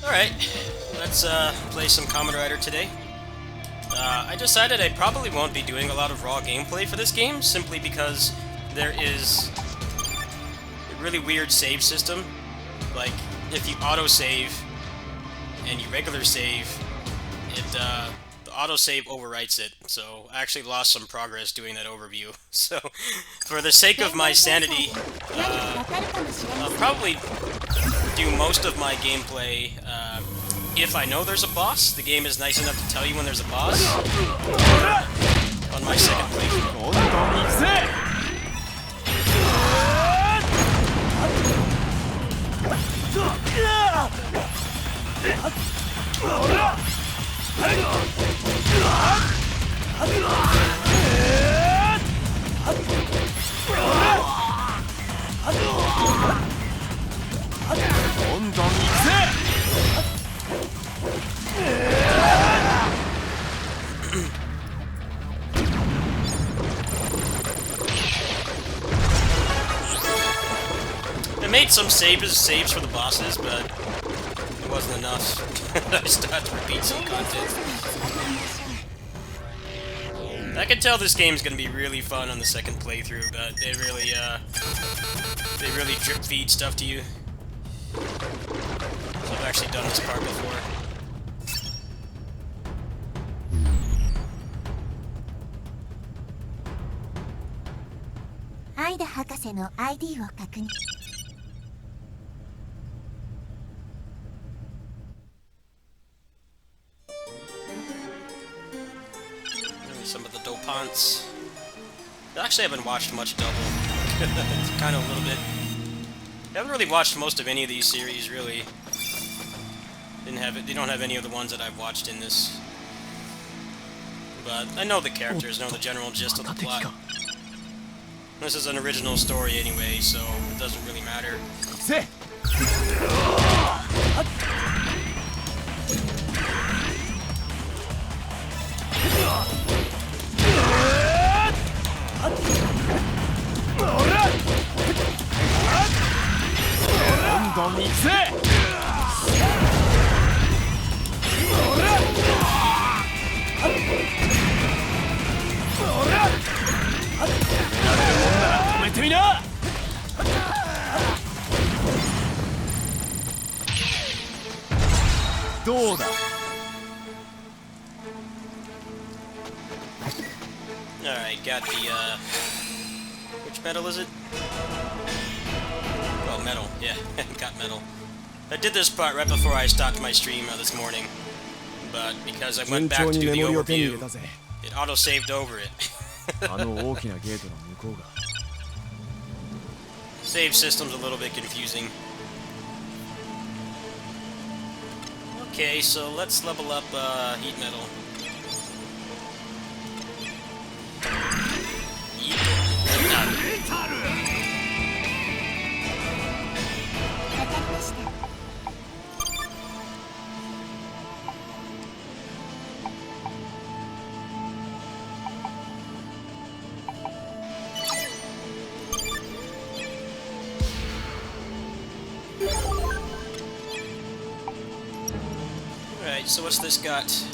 Alright, let's play some Kamen Rider today. I decided I probably won't be doing a lot of raw gameplay for this game, simply because there is a really weird save system. Like, if you auto-save and you regular save, the auto-save overwrites it, so I actually lost some progress doing that overview. So, for the sake of my sanity, I'll probably do most of my gameplay if I know there's a boss. The game is nice enough to tell you when there's a boss on my second playthrough. I made some saves for the bosses, but it wasn't enough. I still had to repeat some content. I can tell this game's gonna be really fun on the second playthrough, but they really drip feed stuff to you. So I've actually done this part before. Aida 博士の ID を確認。Some of the dopants. Actually, I haven't watched much Double. It's kind of a little bit. I haven't really watched most of any of these series, really. They don't have any of the ones that I've watched in this. But I know the characters, know the general gist of the plot. This is an original story anyway, so it doesn't really matter. Alright, got the, which metal is it? Oh, metal, yeah, got metal. I did this part right before I stopped my stream this morning, but because I went back to do the overview, it auto-saved over it. Save system's a little bit confusing. Okay, so let's level up heat metal. Alright, so what's this got?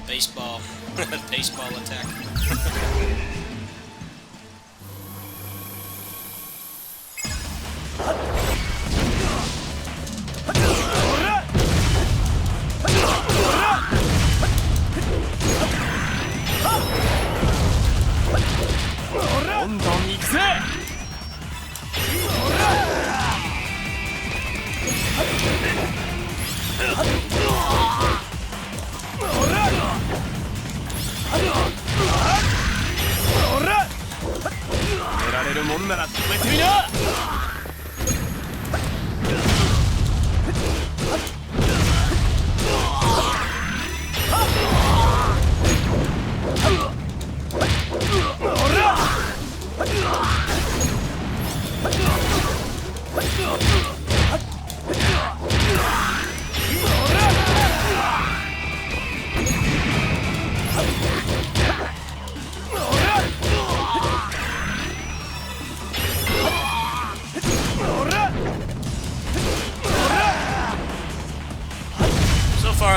Baseball. Baseball attack.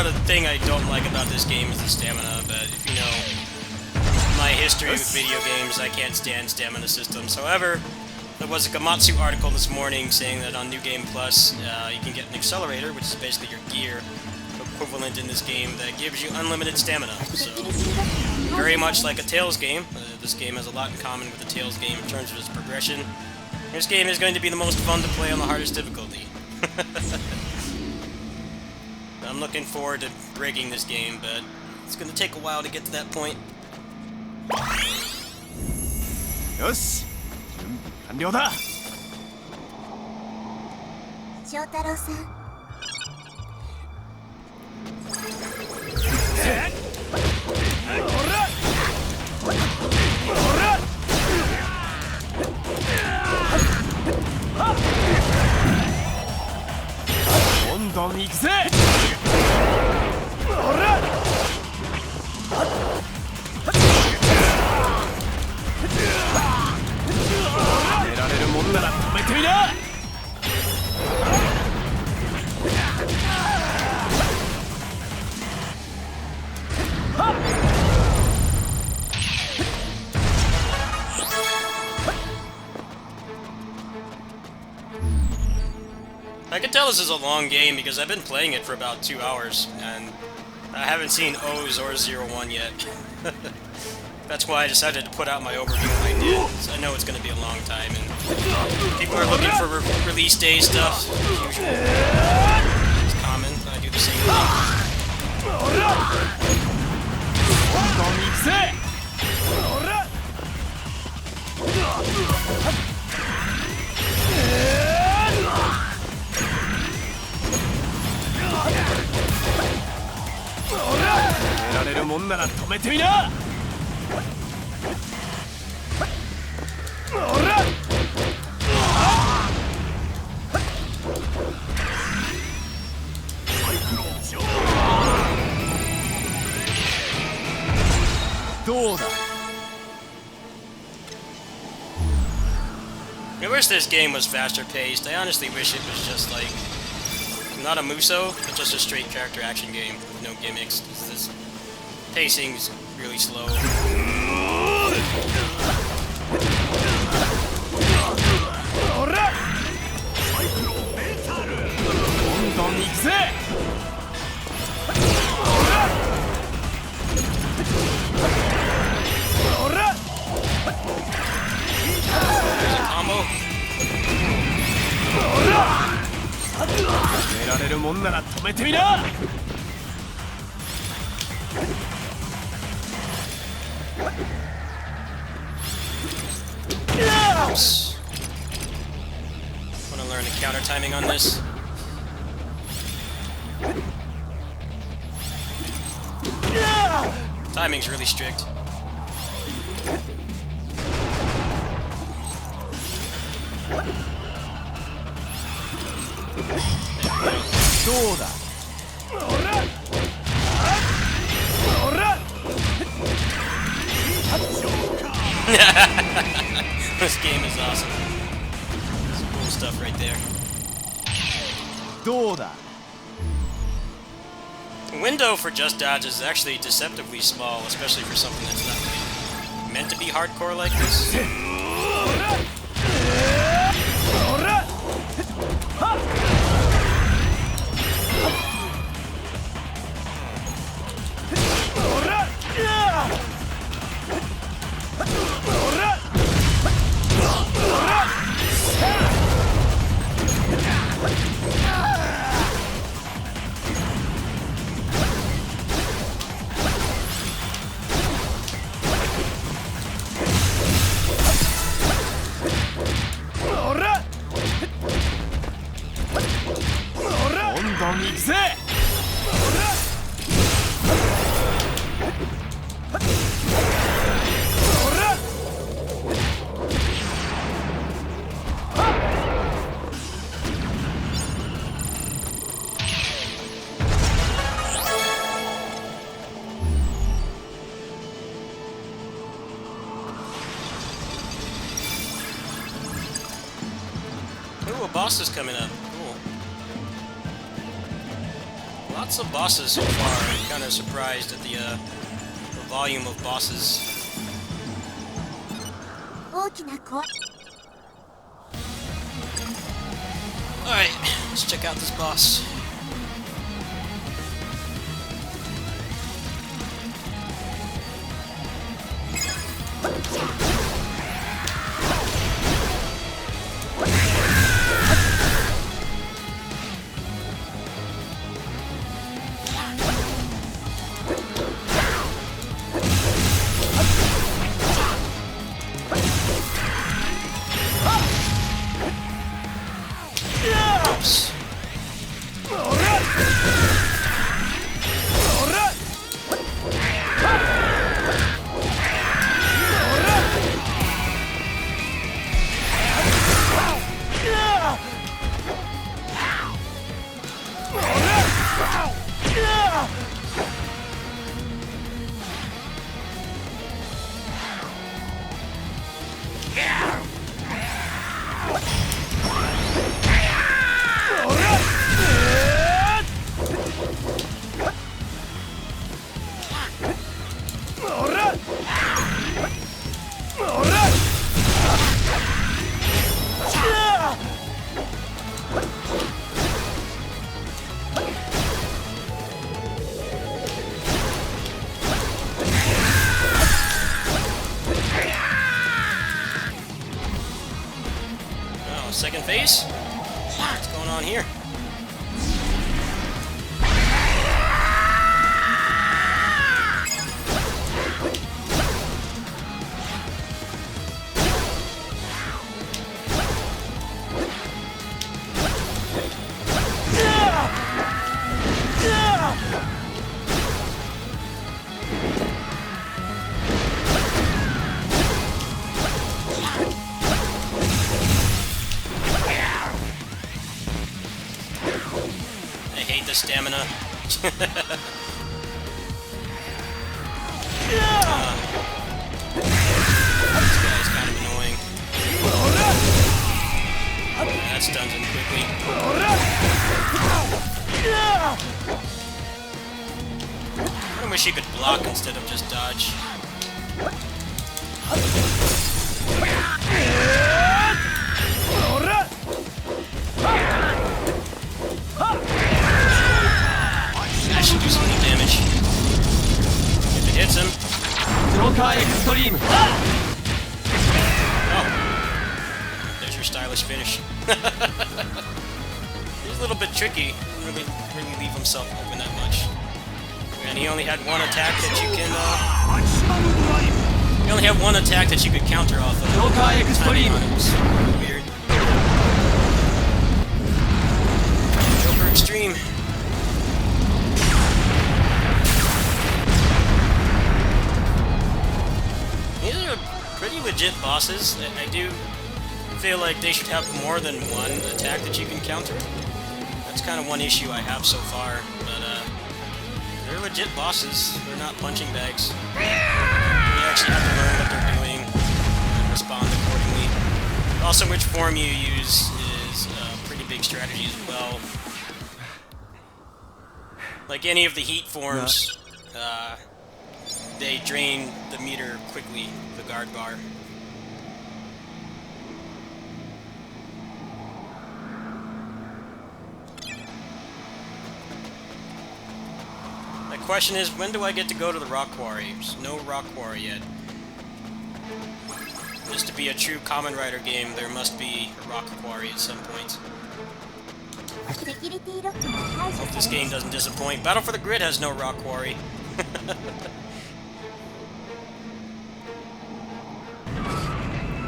far, the thing I don't like about this game is the stamina, but if you know my history with video games, I can't stand stamina systems. However, there was a Gamatsu article this morning saying that on New Game Plus, you can get an accelerator, which is basically your gear equivalent in this game, that gives you unlimited stamina. So, very much like a Tales game, this game has a lot in common with the Tales game in terms of its progression. This game is going to be the most fun to play on the hardest difficulty. I'm looking forward to breaking this game, but it's going to take a while to get to that point. よし、準備完了だ。翔太郎さん。どんどん行くぜ。寝られるもんなら止めてみな。I can tell this is a long game because I've been playing it for about 2 hours, and I haven't seen O's or 01 yet. That's why I decided to put out my overview when I did, so I know it's going to be a long time, and people are looking for release day stuff, as usual. It's common, I do the same thing. 寝られるもんなら止めてみな。どうだ。 I wish this game was faster paced. I honestly wish it was just like not a Muso, but just a straight character action game with no gimmicks. This pacing's really slow. Combo. 寝られるもんなら止めてみな。Oops. Want to learn the counter timing on this? Timing's really strict. どうだ。 This game is awesome. Some cool stuff right there. どうだ。 The window for just dodges is actually deceptively small, especially for something that's not really meant to be hardcore like this. Ooh, a boss is coming up. Cool. A Lots of bosses so far. I'm kind of surprised at the volume of bosses. 大きな声 Alright, let's check out this boss. Oops. Oh, second phase? What's going on here? I hate the stamina. This guy's kind of annoying. That stuns him quickly. I wish you could block instead of just dodge. That should do some good damage. If it hits him. Oh. There's your stylish finish. He's a little bit tricky. Doesn't really leave himself open that much. And he only had one attack that you can, you only have one attack that you could counter off of. Timing on it was weird. Joker Extreme. These are pretty legit bosses. I do feel like they should have more than one attack that you can counter. That's kind of one issue I have so far, but they're legit bosses. They're not punching bags. You actually have to learn what they're doing and respond accordingly. Also, which form you use is a pretty big strategy as well. Like any of the heat forms, they drain the meter quickly, the guard bar. My question is, when do I get to go to the rock quarry? There's no rock quarry yet. Just to be a true Kamen Rider game, there must be a rock quarry at some point. セキュリティロックが解除 Hope さ this れ game doesn't disappoint. Battle for the Grid has no rock quarry.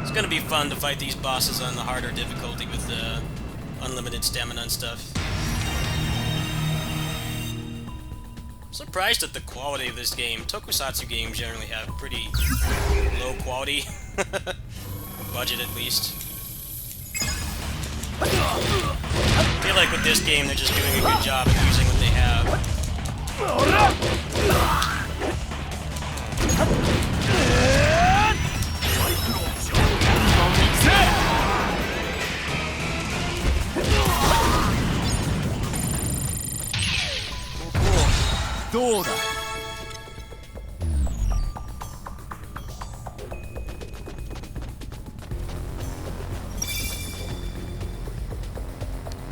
It's gonna be fun to fight these bosses on the harder difficulty with the unlimited stamina and stuff. I'm surprised at the quality of this game. Tokusatsu games generally have pretty low quality. Budget at least. I feel like with this game they're just doing a good job of using what they have. どうだ。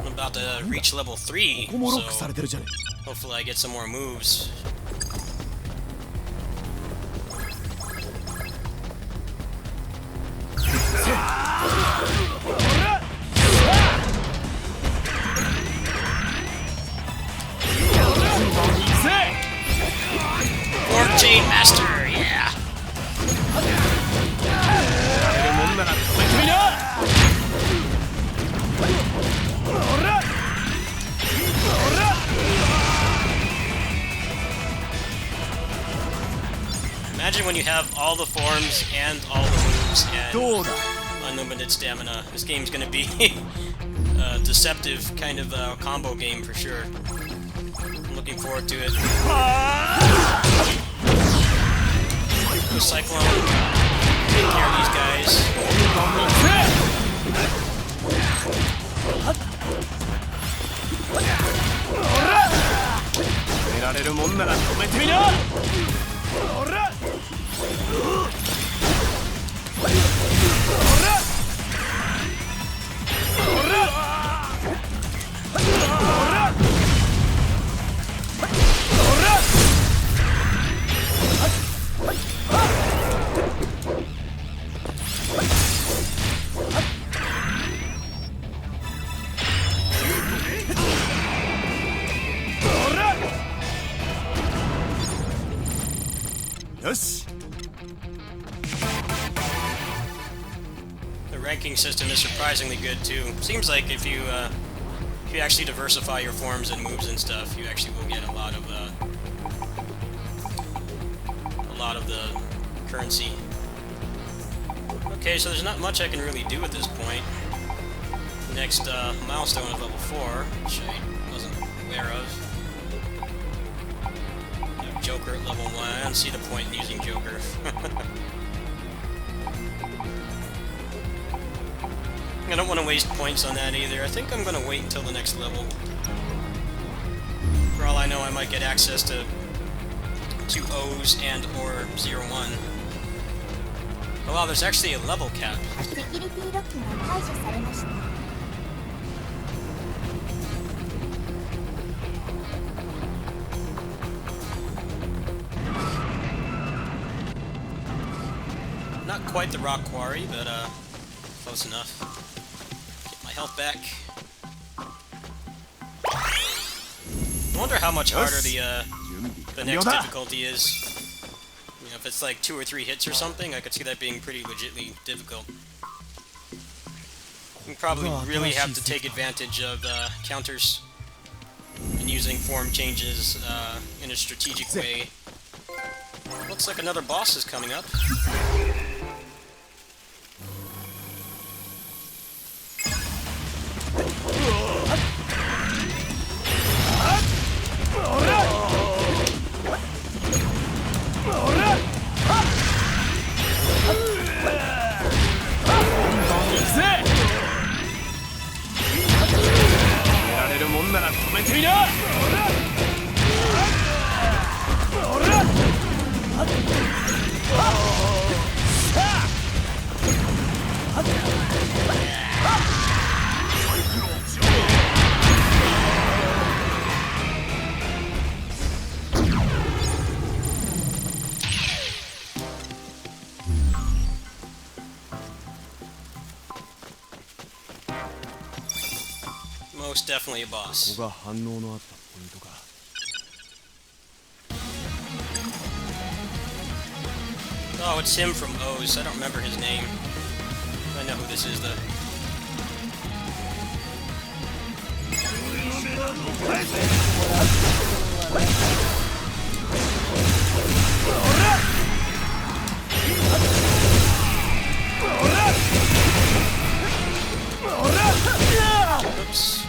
I'm about to reach level 3, ここもロック so されてるじゃね hopefully I get some more moves. Form Chain Master, yeah! えるもんなら止めてみな。 Imagine when you have all the forms and all the moves どうだ。 and unlimited stamina. This game's gonna be a deceptive kind of combo game for sure. I'm looking forward to it. The Cyclone, take care of these guys. 止められるもんなら止めてみな。 よし。 The ranking system is surprisingly good too. Seems like if you actually diversify your forms and moves and stuff, you actually will get a lot of the currency. Okay, so there's not much I can really do at this point. Next milestone is level 4, which I wasn't aware of. Joker at level 1. I don't see the point in using Joker. I don't want to waste points on that either. I think I'm going to wait until the next level. For all I know, I might get access to 2 O's and or 0-1. Oh wow, there's actually a level cap. セキュリティロックが解除されました。 Not quite the rock quarry, but close enough. Get my health back. I wonder how much harder the next difficulty is. You know, if it's like 2 or 3 hits or something, I could see that being pretty legitly difficult. You probably really have to take advantage of counters and using form changes in a strategic way. Looks like another boss is coming up. Most definitely a boss. ここが反応のあったポイントか。 Oh, it's him from O's. I don't remember his name. I know who this is, though. Oops.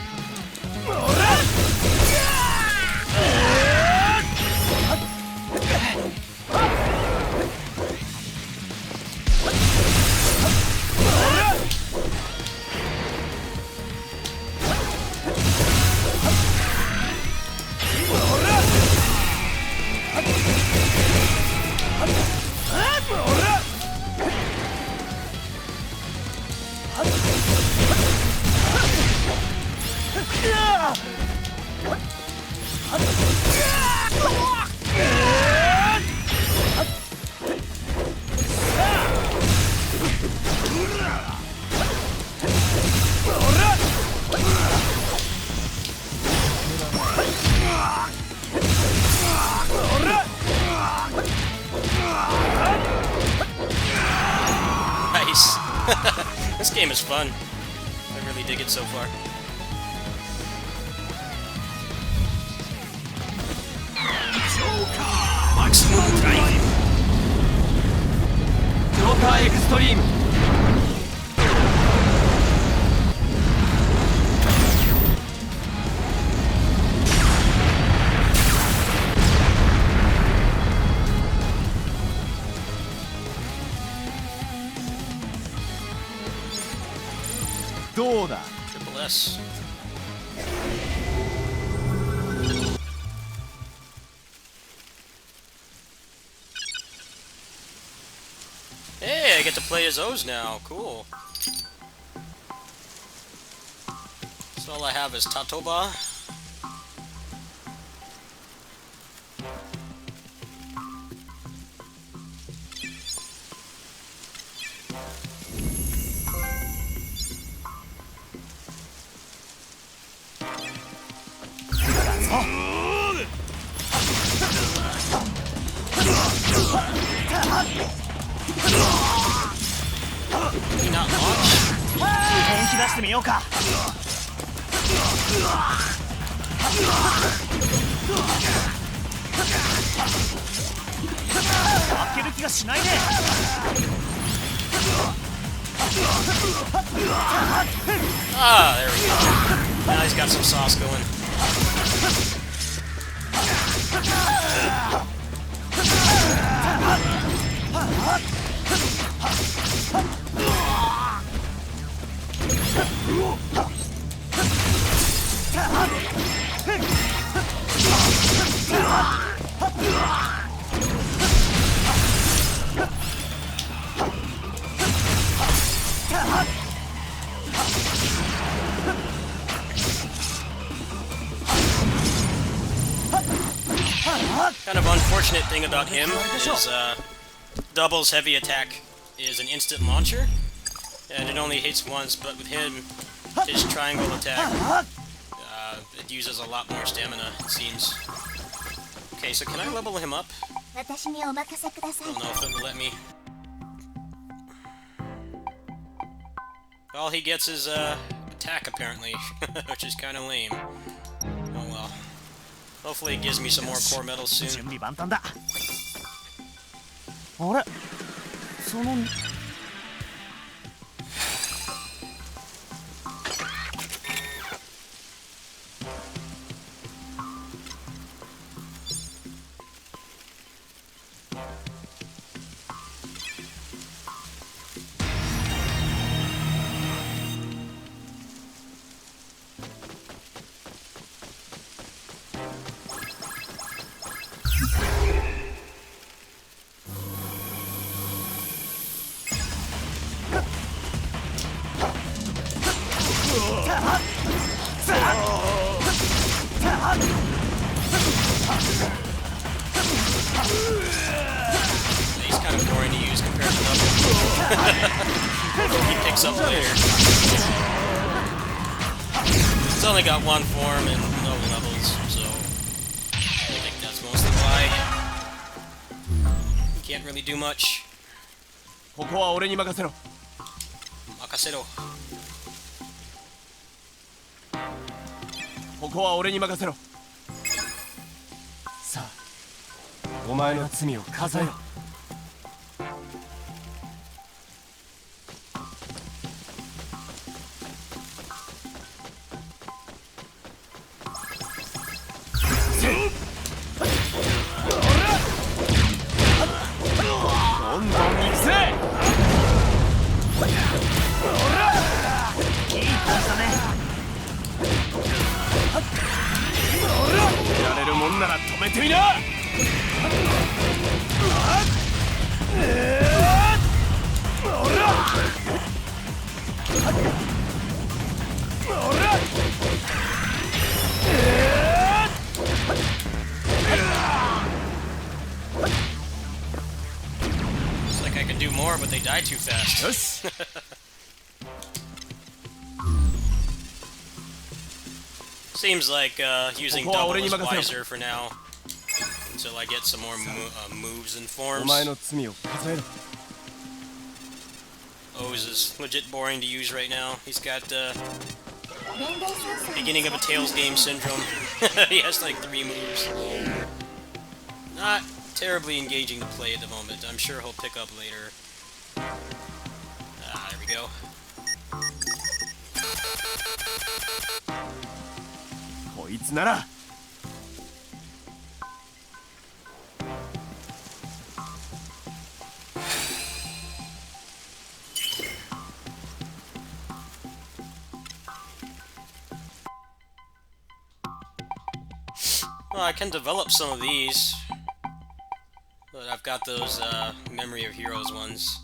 Nice. This game is fun. I really dig it so far. Maximum drive. Joker Extreme. どうだ Triple S. Hey, I get to play as O's now. Cool. So all I have is Tatoba. Did he not launch? 本気出してみようか。負ける気がしないね。Ah, there we go. Now he's got some sauce going. Kind of unfortunate thing about him is Double's heavy attack is an instant launcher, and it only hits once, but with him, his triangle attack, it uses a lot more stamina, it seems. Okay, so can I level him up? 私にお任せくださ I い don't know if it will let me. All he gets is attack, apparently, which is kind of lame. Oh well. Hopefully it gives me some more core medals 準 soon. 備万端だ。あれ、その。He's kind of boring to use compared to Double. He picks up later. It's only got one form and no levels, so I think that's mostly why. He can't really do much. ここは俺に任せろ。 Makasero. ここは俺に任せろ。さあ、お前の罪を数えろ。どんどん行くぜ。いい感じだね。やれるもんなら止めてみな。more, but they die too fast. Yes. Seems like using double is wiser for now, until I get some more moves and forms. お前の罪を数えろ。 O's is legit boring to use right now. He's got 伝令操作 beginning of a Tails game syndrome. He has like 3 moves. Not terribly engaging to play at the moment. I'm sure he'll pick up later. There we go. こいつなら Well, I can develop some of these, but I've got those Memory of Heroes ones.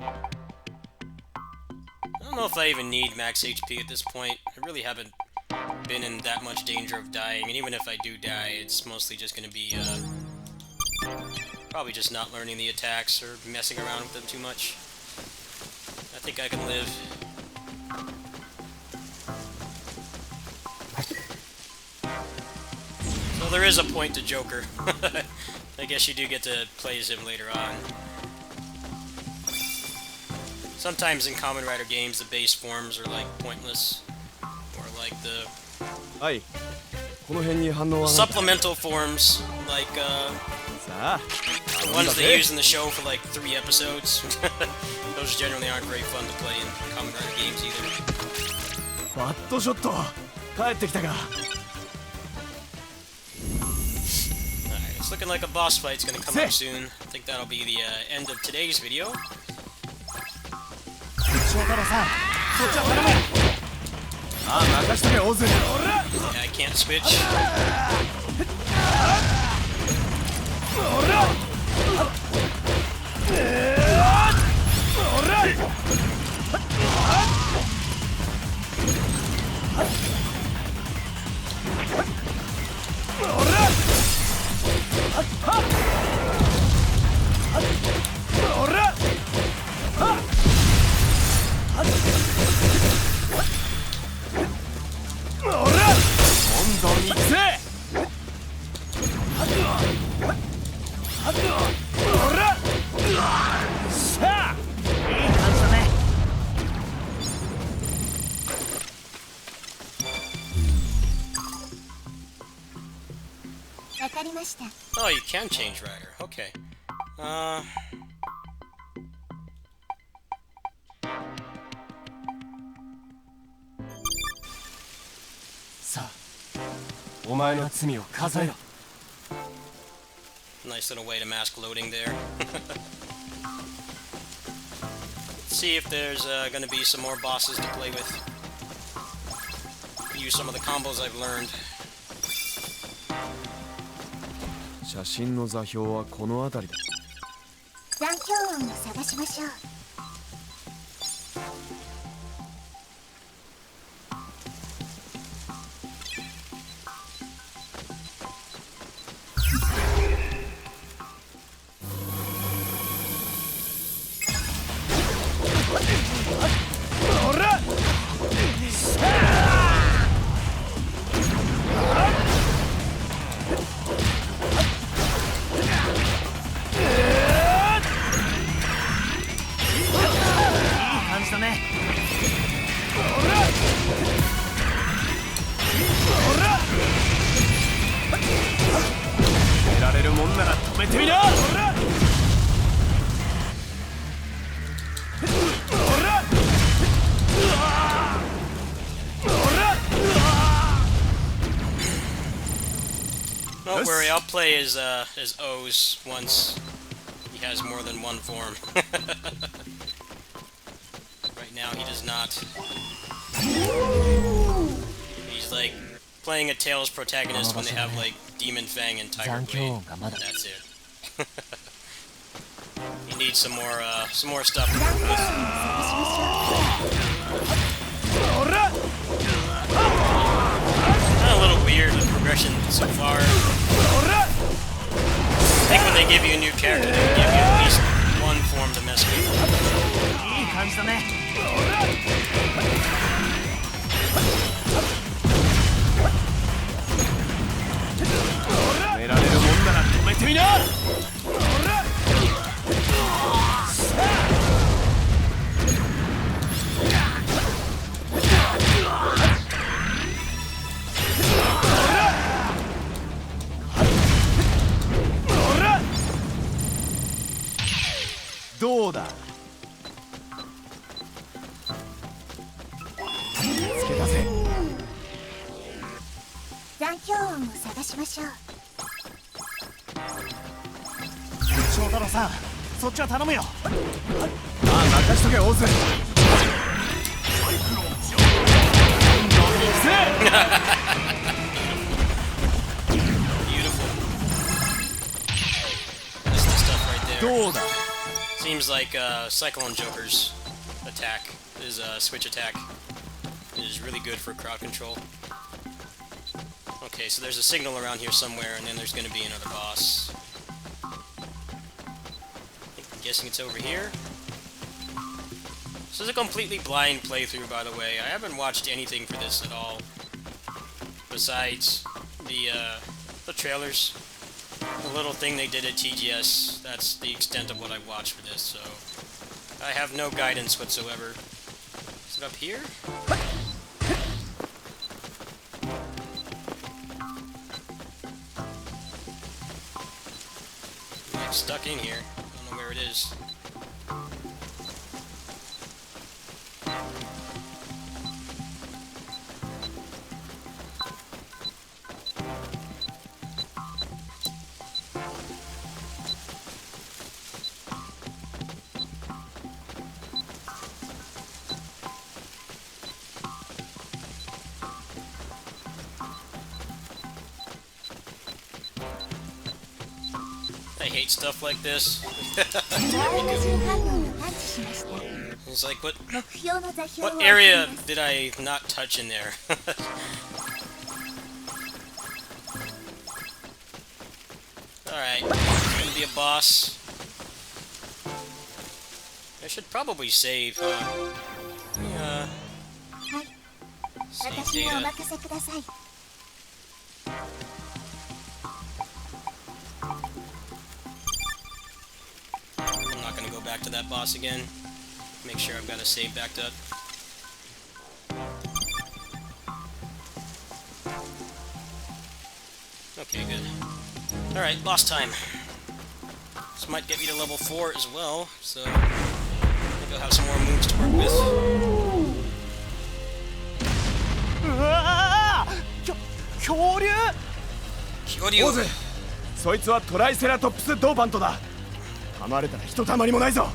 I don't know if I even need max HP at this point. I really haven't been in that much danger of dying, and even if I do die, it's mostly just going to be probably just not learning the attacks or messing around with them too much. I think I can live. So there is a point to Joker. I guess you do get to play as him later on. Sometimes in Kamen Rider games, the base forms are like pointless, or like the はい。この辺に反応はない。 supplemental forms, like さあ。 the ones they use in the show for like 3 episodes. Those generally aren't very fun to play in Kamen Rider games either. バットショット。帰ってきたか。 Alright, it's looking like a boss fight's gonna come up soon. I think that'll be the end of today's video. 翔太郎さん、そっちは頼む。ああ、任しとけ、オズ。 Yeah, I can't switch. Oh, you can change rider. Okay. さあ、お前の罪を数えろ。 Nice little way to mask loading there. Let's see if there's gonna be some more bosses to play with. Use some of the combos I've learned. 写真の座標はこの辺りだ。残響音を探しましょう。得られるもんなら止めてみな。 Don't worry, I'll play as O's once he has more than one form. Right now he does not. He's like playing a Tails protagonist when they have like Demon Fang and Tiger Blade. That's it. He needs some more stuff to work with. Kind of a little weird, the progression so far. I think when they give you a new character, they give you at least one form to mess with. いい感じだね。 止められるもんなら止めてみな。どうだ。見つけたぜ。残響音を探しましょう。翔太郎さん、そっちは頼むよ。ああ、任しとけオズ。Beautiful. That's the stuff right there. どうだ。 Seems like Cyclone Joker's attack, his switch attack, is really good for crowd control. Okay, so there's a signal around here somewhere, and then there's going to be another boss. I'm guessing it's over here. This is a completely blind playthrough, by the way. I haven't watched anything for this at all, besides the trailers. The little thing they did at TGS, that's the extent of what I've watched for this, so I have no guidance whatsoever. Is it up here? I'm like stuck in here. I don't know where it is. I hate stuff like this. 前の反応を探知しました。 It's like, 目標の座標を what area did I not touch in there? Alright, there's gonna be a boss. I should probably save, yeah. はい。 Save 私にお data. 任せください。 I'm not gonna go back to that boss again. Make sure I've got a save backed up. Okay, good. Alright, boss time. This might get me to level 4 as well, so maybe I'll have some more moves to work with. うわー、恐竜。オズ、そいつはトライセラトプスドーパントだ。噛まれたらひとたまりもないぞ。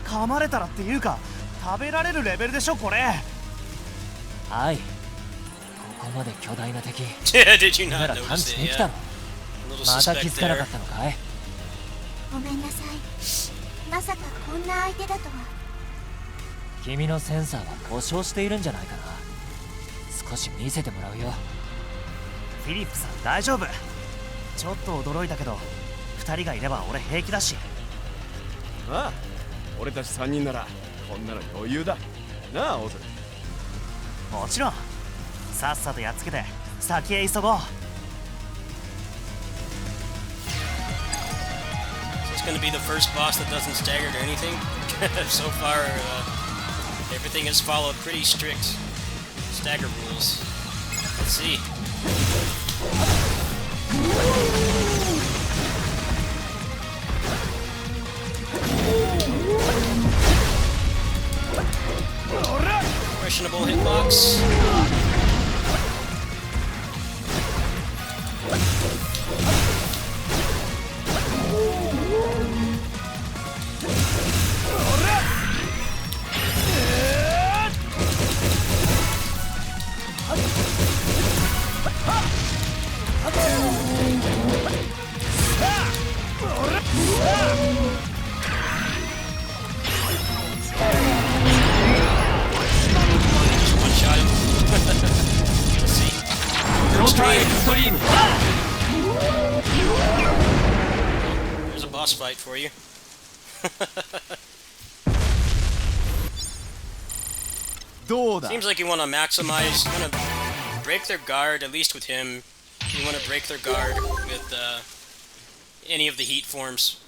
噛まれたらっていうか、食べられるレベルでしょこれ。はい。ここまで巨大な敵。 Yeah, did you な not ら探 notice 知 it? できた Yeah. の。 A little また気 suspect づかなか there. ったのかい。ごめんなさい。まさかこんな相手だとは。君のセンサーは故障しているんじゃないかな。少し見せてもらうよ。フィリップさん大丈夫。ちょっと驚いたけど、2人がいれば俺平気だし。ああ、俺たち3人ならこんなの余裕だなあオズ。もちろん。さっさとやっつけて先へ急ごう。 So it's gonna be the first boss that doesn't stagger or anything. So far, everything has followed pretty strict stagger rules. Let's see. Questionable hitbox. Just one-shot him. boss fight for you. Seems like you want to maximize, you want to break their guard, at least with him. You want to break their guard with any of the heat forms.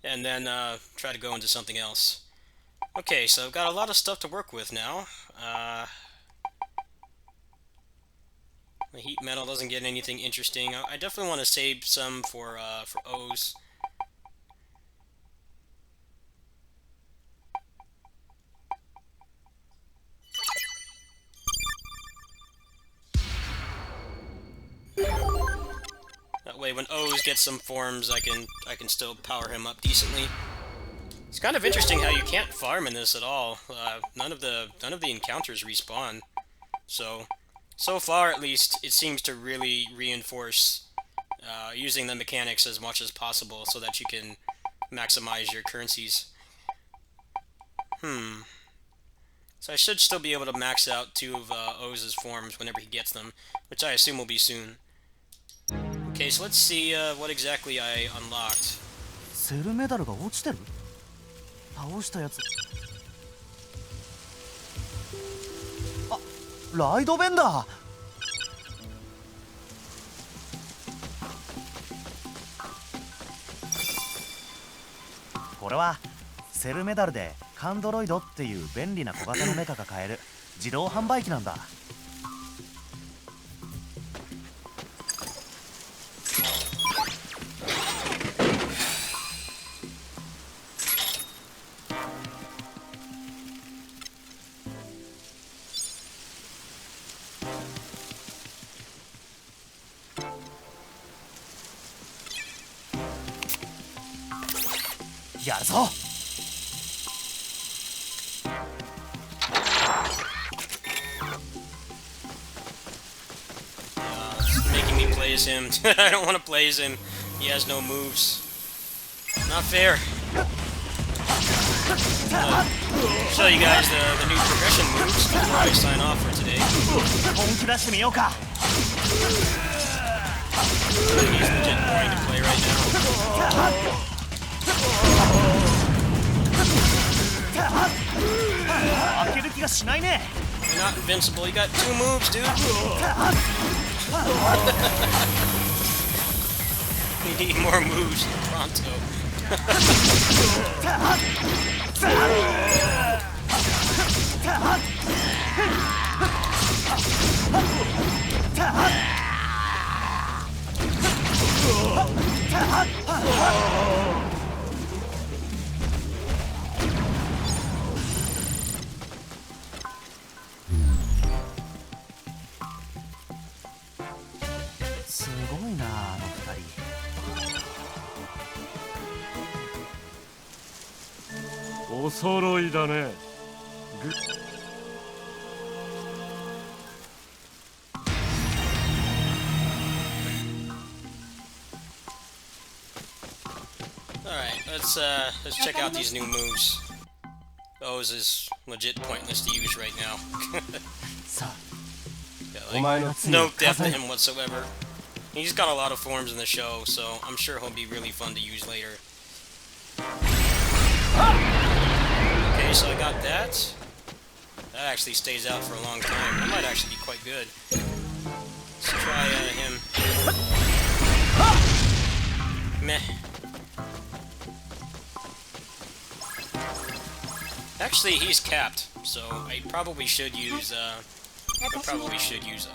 And then try to go into something else. Okay, so I've got a lot of stuff to work with now. The heat metal doesn't get anything interesting. I definitely want to save some for O's. That way, when O's get some forms, I can still power him up decently. It's kind of interesting how you can't farm in this at all. None of the encounters respawn. So far at least, it seems to really reinforce using the mechanics as much as possible so that you can maximize your currencies. So I should still be able to max out 2 of O's forms whenever he gets them, which I assume will be soon. Okay, so let's see what exactly I unlocked. セルメダルが落ちてる？倒したやつ。あ、ライドベンダー。これはセルメダルでカンドロイドっていう便利な小型のメカが買える自動販売機なんだ。やるぞ。Making me play as him. I don't want to play as him. He has no moves. Not fair. Show you guys the new progression moves before I sign off for today. 本気出してみようか。 He's legit boring to play right now. 負ける気がしないね。 You're not invincible. You got 2 moves, dude. You need more moves pronto. Alright, let's check out these new moves. O's is legit pointless to use right now. Yeah, like, no depth to him whatsoever. He's got a lot of forms in the show, so I'm sure he'll be really fun to use later. Okay, so I got that. That actually stays out for a long time. That might actually be quite good. Let's try him. Meh. Actually, he's capped, so I probably should use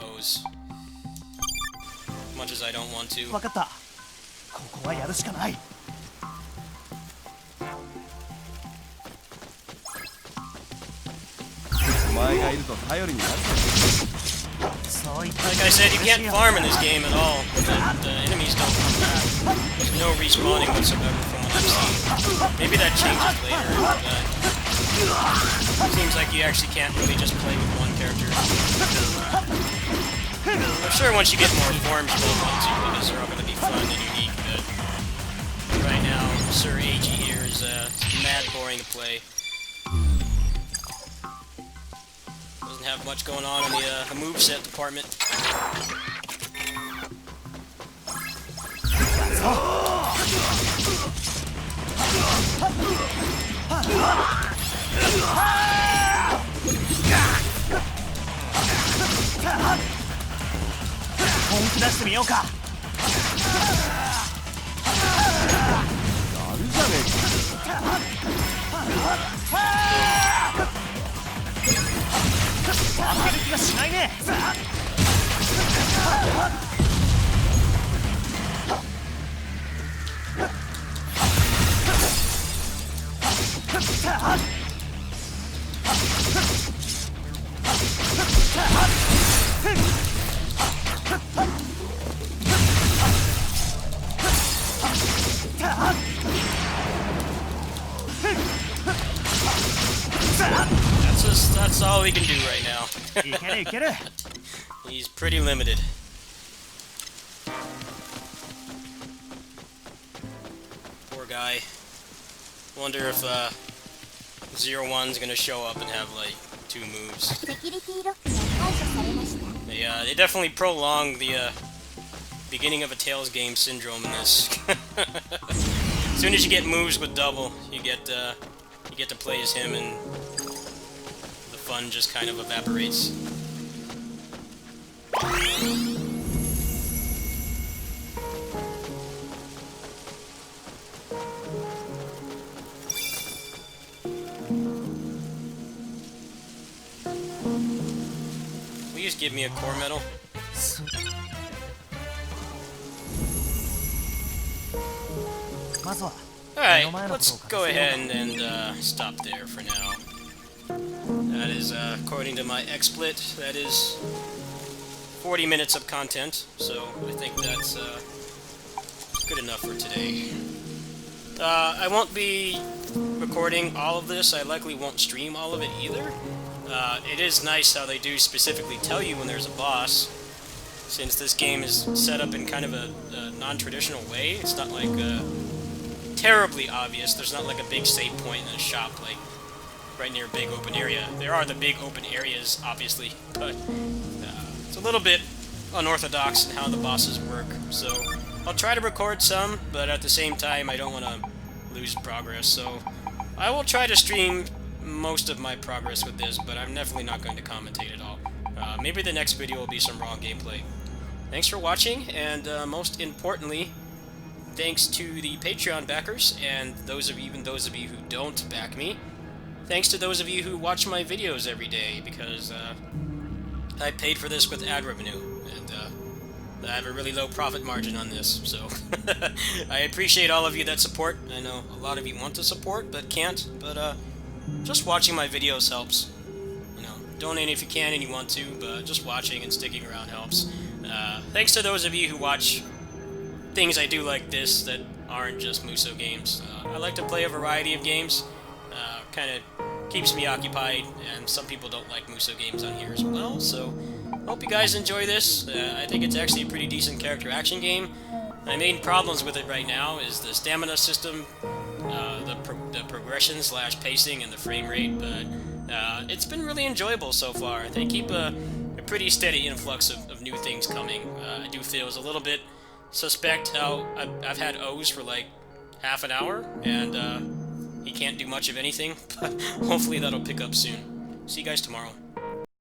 O's. Much as I don't want to. わかった。ここはやるしかない。前がいると頼りになる。 Like I said, you can't farm in this game at all. The enemies don't come back. There's no respawning whatsoever from what I've seen. Maybe that changes later, but it seems like you actually can't really just play with one character. I'm sure once you get more forms you will want to, because they're all going to be fun and unique, but right now, Sir AG here is mad boring to play. Doesn't have much going on in the moveset department. 本気出してみようか。やるじゃね負ける気がしないね。That's all we can do right now. いけるいける。 He's pretty limited. Poor guy. Wonder if 01's gonna show up and have like 2 moves. セキュリティロックが解除されました。 They definitely prolong the beginning of a Tails game syndrome in this. As soon as you get moves with double, you get to play as him, and the fun just kind of evaporates. Please give me a core medal. まずは Alright, let's go ahead and stop there for now. That is, according to my XSplit, that is 40 minutes of content, so I think that's good enough for today. I won't be recording all of this. I likely won't stream all of it either. It is nice how they do specifically tell you when there's a boss, since this game is set up in kind of a non-traditional way. It's not like terribly obvious. There's not like a big save point in a shop like right near a big open area. There are the big open areas, obviously, but it's a little bit unorthodox in how the bosses work. So I'll try to record some, but at the same time I don't want to lose progress. So I will try to stream most of my progress with this, but I'm definitely not going to commentate at all. Maybe the next video will be some raw gameplay. Thanks for watching, and most importantly, thanks to the Patreon backers, and even those of you who don't back me. Thanks to those of you who watch my videos every day, because I paid for this with ad revenue, and I have a really low profit margin on this, so I appreciate all of you that support. I know a lot of you want to support, but can't, but just watching my videos helps. You know, donate if you can and you want to, but just watching and sticking around helps. Thanks to those of you who watch things I do like this that aren't just Muso games. I like to play a variety of games. Kind of keeps me occupied, and some people don't like Muso games on here as well, so hope you guys enjoy this. I think it's actually a pretty decent character action game. My main problems with it right now is the stamina system, the progression / pacing, and the frame rate, but it's been really enjoyable so far. They keep a pretty steady influx of new things coming. I do feel it's a little bit suspect how I've had O's for like half an hour, and he can't do much of anything, but hopefully that'll pick up soon. See you guys tomorrow.